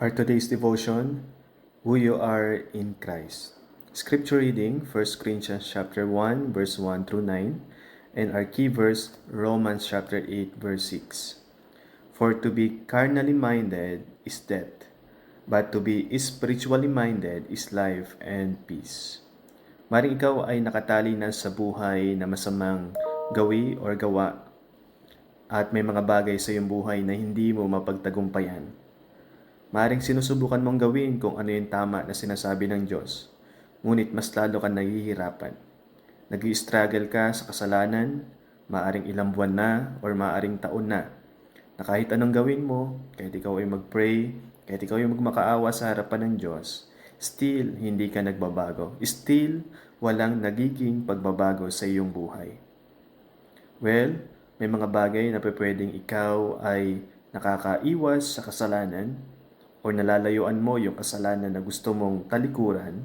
Our today's devotion, Who You Are in Christ. Scripture reading, 1 Corinthians chapter 1, verse 1 through 9, and our key verse, Romans chapter 8, verse 6. For to be carnally minded is death, but to be spiritually minded is life and peace. Maring ikaw ay nakatali na sa buhay na masamang gawi or gawa, at may mga bagay sa iyong buhay na hindi mo mapagtagumpayan. Maring sinusubukan mong gawin kung ano yung tama na sinasabi ng Diyos, ngunit mas lalo kang nahihirapan. Nag-i-struggle ka sa kasalanan, maaring ilang buwan na or maaring taon na kahit anong gawin mo, kahit ikaw ay mag-pray, kahit ikaw ay magmakaawa sa harapan ng Diyos, still hindi ka nagbabago. Still, walang nagiging pagbabago sa iyong buhay. Well, may mga bagay na pwedeng ikaw ay nakakaiwas sa kasalanan o nalalayuan mo yung kasalanan na gusto mong talikuran,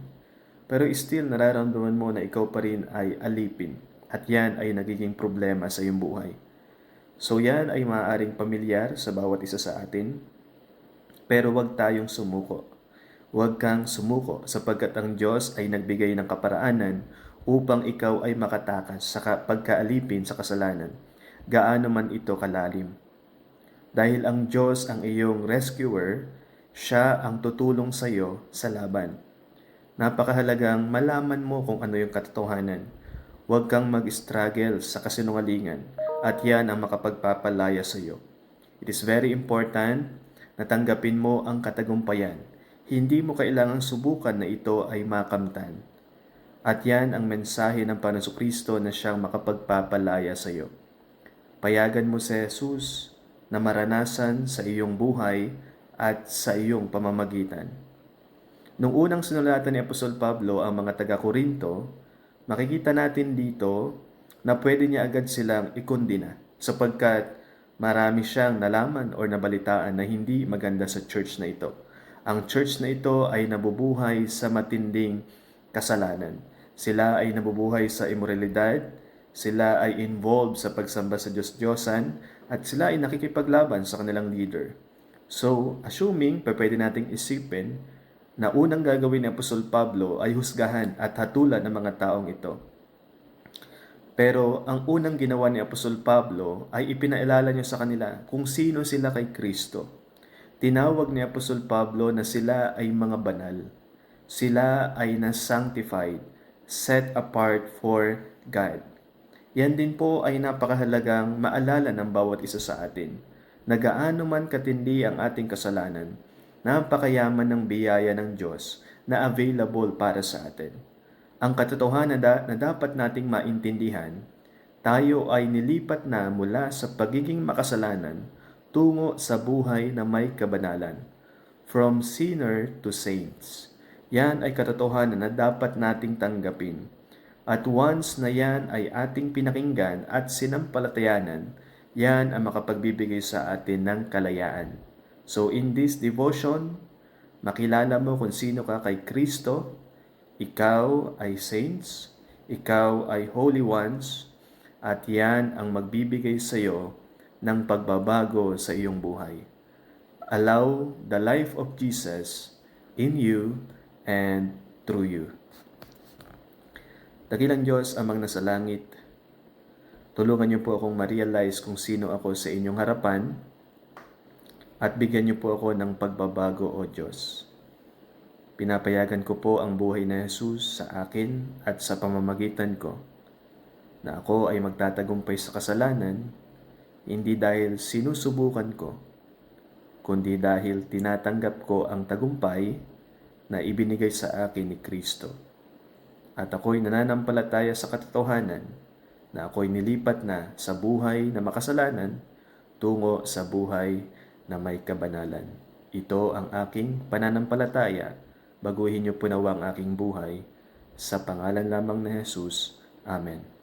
pero still nararamdaman mo na ikaw pa rin ay alipin at yan ay nagiging problema sa iyong buhay. So yan ay maaaring pamilyar sa bawat isa sa atin, pero huwag tayong sumuko. Huwag kang sumuko sapagkat ang Diyos ay nagbigay ng kaparaanan upang ikaw ay makatakas sa pagkaalipin sa kasalanan, gaano man ito kalalim. Dahil ang Diyos ang iyong rescuer, siya ang tutulong sa iyo sa laban. Napakahalagang malaman mo kung ano yung katotohanan. Huwag kang mag-struggle sa kasinungalingan at yan ang makapagpapalaya sa iyo. It is very important na tanggapin mo ang katagumpayan. Hindi mo kailangang subukan na ito ay makamtan. At yan ang mensahe ng Panginoong Kristo na siyang makapagpapalaya sa iyo. Payagan mo si Jesus na maranasan sa iyong buhay at sa iyong pamamagitan. Nung unang sinulatan ni Apostol Pablo ang mga taga-Korinto, makikita natin dito na pwede niya agad silang ikondina sapagkat marami siyang nalaman o nabalitaan na hindi maganda sa church na ito. Ang church na ito ay nabubuhay sa matinding kasalanan. Sila ay nabubuhay sa imoralidad, sila ay involved sa pagsamba sa Diyos-Diyosan, at sila ay nakikipaglaban sa kanilang leader. So, assuming, pwede nating isipin na unang gagawin ni Apostol Pablo ay husgahan at hatulan ng mga taong ito. Pero ang unang ginawa ni Apostol Pablo ay ipinaalala niya sa kanila kung sino sila kay Kristo. Tinawag ni Apostol Pablo na sila ay mga banal. Sila ay na-sanctified, set apart for God. Yan din po ay napakahalagang maalala ng bawat isa sa atin. Na gaano man katindi ang ating kasalanan, napakayaman ng biyaya ng Diyos na available para sa atin. Ang katotohanan na dapat nating maintindihan, tayo ay nilipat na mula sa pagiging makasalanan tungo sa buhay na may kabanalan. From sinner to saints. Yan ay katotohanan na dapat nating tanggapin. At once na yan ay ating pinakinggan at sinampalatayanan, yan ang makapagbibigay sa atin ng kalayaan. So in this devotion, makilala mo kung sino ka kay Kristo, ikaw ay saints, ikaw ay holy ones, at yan ang magbibigay sa iyo ng pagbabago sa iyong buhay. Allow the life of Jesus in you and through you. Dakilang Diyos amang nasa langit, tulungan niyo po akong ma-realize kung sino ako sa inyong harapan at bigyan niyo po ako ng pagbabago, O Diyos. Pinapayagan ko po ang buhay na Jesus sa akin at sa pamamagitan ko na ako ay magtatagumpay sa kasalanan, hindi dahil sinusubukan ko, kundi dahil tinatanggap ko ang tagumpay na ibinigay sa akin ni Kristo. At ako'y nananampalataya sa katotohanan na ako'y nilipat na sa buhay na makasalanan tungo sa buhay na may kabanalan. Ito ang aking pananampalataya. Baguhin niyo po nawa ang aking buhay. Sa pangalan lamang ni Jesus. Amen.